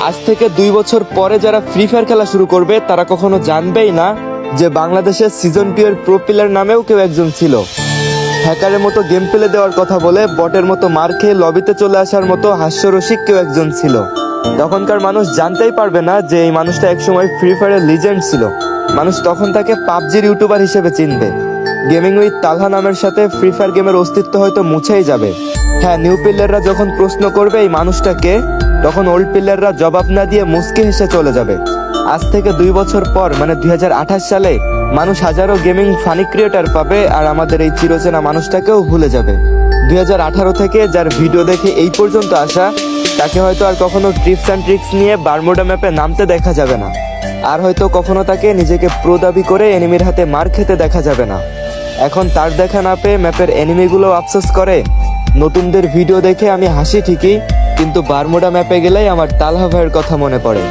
আজ থেকে 2 বছর পরে যারা ফ্রি ফায়ার খেলা শুরু করবে তারা কখনো জানবেই না যে বাংলাদেশের সিজন 2 এর প্রো প্লেয়ার নামেও কেউ একজন ছিল। হ্যাকারের মতো গেম প্লে দেওয়ার কথা বলে বটের মতো মার খেয়ে লবিতে চলে আসার মতো হাস্যরসিক কেউ একজন ছিল। তখনকার মানুষ জানতেই পারবে না যে এই মানুষটা একসময় ফ্রি ফায়ারের লিজেন্ড ছিল। মানুষ তখন তাকে পাবজির ইউটিউবার হিসেবে চিনবে। গেমিং উইথ তালহা নামের সাথে ফ্রি ফায়ার গেমের অস্তিত্ব হয়তো মুছেই যাবে। হ্যাঁ, নিউ প্লেয়াররা যখন প্রশ্ন করবে এই মানুষটাকে, তখন ওল্ড প্লেয়াররা জবাব না দিয়ে মুচকি হেসে চলে যাবে। আজ থেকে 2 বছর পর মানে 2028 সালে মানুষ হাজারো গেমিং ফানি ক্রিয়েটার পাবে আর আমাদের এই চিরচেনা মানুষটাকেও ভুলে যাবে। 2018 থেকে যার ভিডিও দেখে এই পর্যন্ত আসা, তাকে হয়তো আর কখনো ট্রিপস অ্যান্ড ট্রিক্স নিয়ে বারমুডা ম্যাপে নামতে দেখা যাবে না। আর হয়তো কখনো তাকে নিজেকে প্রো দাবি করে এনিমির হাতে মার খেতে দেখা যাবে না। এখন তার দেখা না পেয়ে ম্যাপের এনিমিগুলো আফসোস করে। নতুনদের ভিডিও দেখে আমি হাসি ঠিকই, কিন্তু বারমুডা ম্যাপে গেলেই আমার তালহা ভাইয়ের কথা মনে পড়ে।